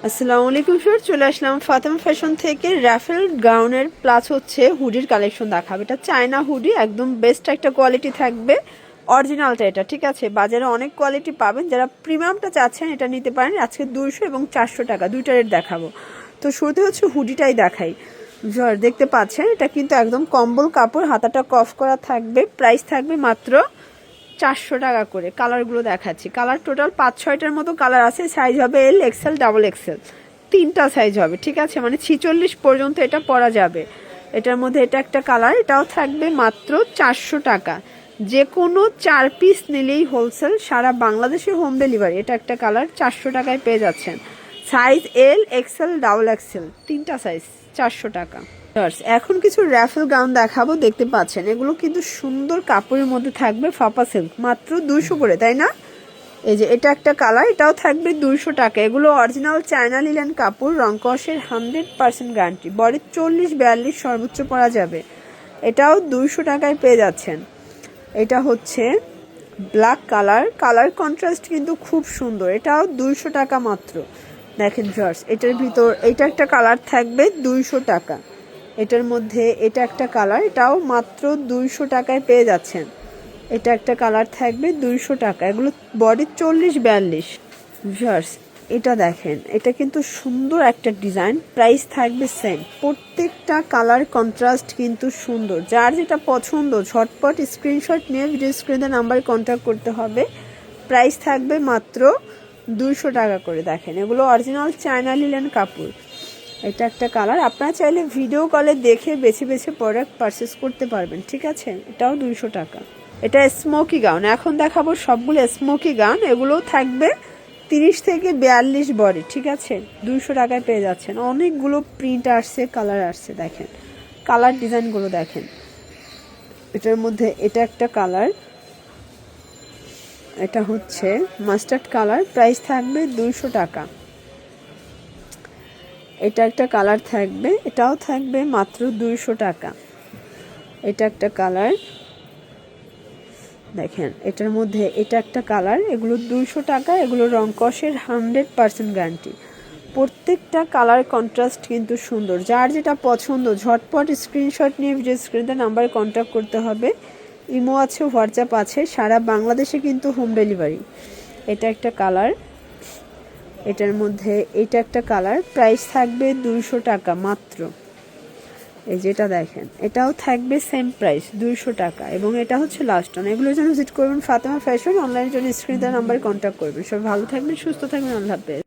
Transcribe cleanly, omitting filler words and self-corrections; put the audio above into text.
আসসালামু আলাইকুম স্যার, চলে আসলাম ফাতেমা ফ্যাশন থেকে। রাফেল গাউনের প্লাস হচ্ছে হুডির কালেকশন দেখাবে। এটা চায়না হুডি, একদম বেস্ট একটা কোয়ালিটি থাকবে। অরিজিনালটা এটা, ঠিক আছে। বাজারে অনেক কোয়ালিটি পাবেন, যারা প্রিমিয়ামটা চাচ্ছেন এটা নিতে পারেন। আজকে 200 এবং 400 টাকা দুইটা রেট দেখাবো। তো শুরুতে হচ্ছে হুডিটাই দেখাই। দেখতে পাচ্ছেন এটা কিন্তু একদম কম্বল কাপড়, হাতাটা কফ করা থাকবে। প্রাইস থাকবে মাত্র 400 টাকা করে। কালারগুলো দেখাচ্ছি। কালার টোটাল 5-6টার মতো কালার আছে। সাইজ হবে এল, এক্সেল, ডাবল এক্সেল, 3টা সাইজ হবে, ঠিক আছে। মানে 46 পর্যন্ত এটা পরা যাবে। এটার মধ্যে এটা একটা কালার, এটাও থাকবে মাত্র 400 টাকা। যে কোনো 4 পিস নিলেই হোলসেল, সারা বাংলাদেশে হোম ডেলিভারি। এটা একটা কালার 400 টাকায় পেয়ে যাচ্ছেন। Size L, XL, double XL, 3টা সাইজ, 400 টাকা। এখন কিছু র্যাফেল গাউন দেখাবো। দেখতে পাচ্ছেন এগুলো কিন্তু সুন্দর কাপড়ের মধ্যে থাকবে, ফাপা সিল্ক, মাত্র 200 করে, তাই না? এই যে এটা একটা কালার, এটাও থাকবে 200 টাকা। এগুলো অরিজিনাল চায়না লিলেন কাপড়, রং কষের 100% গ্যারান্টি। বডি 40-42 সর্বোচ্চ পরা যাবে। এটাও 200 টাকায় পেয়ে যাচ্ছেন। এটা হচ্ছে ব্ল্যাক কালার, কালার কন্ট্রাস্ট কিন্তু খুব সুন্দর। এটাও 200 টাকা মাত্র। দেখেন জর্জ, এটার ভিতর এটা একটা কালার থাকবে 200 টাকা। এটার মধ্যে এটা একটা কালার, এটাও মাত্র 200 টাকায় পেয়ে যাচ্ছেন। এটা একটা কালার থাকবে 200 টাকা। এগুলো বডি 40-42। ভিউয়ার্স, এটা দেখেন, এটা কিন্তু সুন্দর একটা ডিজাইন। প্রাইস থাকবে সেম। প্রত্যেকটা কালার কন্ট্রাস্ট কিন্তু সুন্দর। যার যেটা পছন্দ ঝটপট স্ক্রিনশট নিয়ে ভিডিও স্ক্রিনে নাম্বারে কন্ট্যাক্ট করতে হবে। প্রাইস থাকবে মাত্র 200 টাকা করে। দেখেন এগুলো অরিজিনাল চায়না লিলেন কাপড়। এটা একটা কালার, আপনারা চাইলে ভিডিও কলে দেখে বেছে বেছে প্রোডাক্ট পারচেস করতে পারবেন, ঠিক আছে। এটাও 200 টাকা। এটা স্মোকি গাউন, এখন দেখাবো সবগুলো স্মোকি গাউন। এগুলোও থাকবে 30-42 বডি, ঠিক আছে। 200 টাকায় পেয়ে যাচ্ছেন। অনেকগুলো প্রিন্ট আসছে, কালার আসছে। দেখেন কালার ডিজাইনগুলো দেখেন। এটার মধ্যে এটা একটা কালার, এটা হচ্ছে মাস্টার্ড কালার। প্রাইস থাকবে 200 টাকা। এটা একটা কালার থাকবে, এটাও থাকবে মাত্র 200 টাকা। এটা একটা কালার দেখেন, এটার মধ্যে এটা একটা কালার। এগুলো 200 টাকা। এগুলো রং কষের 100% গ্যারান্টি। প্রত্যেকটা কালার কন্ট্রাস্ট কিন্তু সুন্দর। যার যেটা পছন্দ ঝটপট স্ক্রিনশট নিয়ে ভিডিও স্ক্রিনে নাম্বারে কন্ট্যাক্ট করতে হবে। ইমো আছে, হোয়াটসঅ্যাপ আছে, সারা বাংলাদেশে কিন্তু হোম ডেলিভারি। এটা একটা কালার, এটার মধ্যে এটা একটা কালার। প্রাইস থাকবে 200 টাকা মাত্র। এই যেটা দেখেন, এটাও থাকবে সেম প্রাইস 200 টাকা। এবং এটা হচ্ছে লাস্ট অন। এগুলোর জন্য ভিজিট করবেন ফাতেমা ফ্যাশন। অনলাইনের জন্য স্ক্রিনে নাম্বারে কন্ট্যাক্ট করবেন। সবাই ভালো থাকবেন, সুস্থ থাকবেন। আল্লাহ হাফেজ।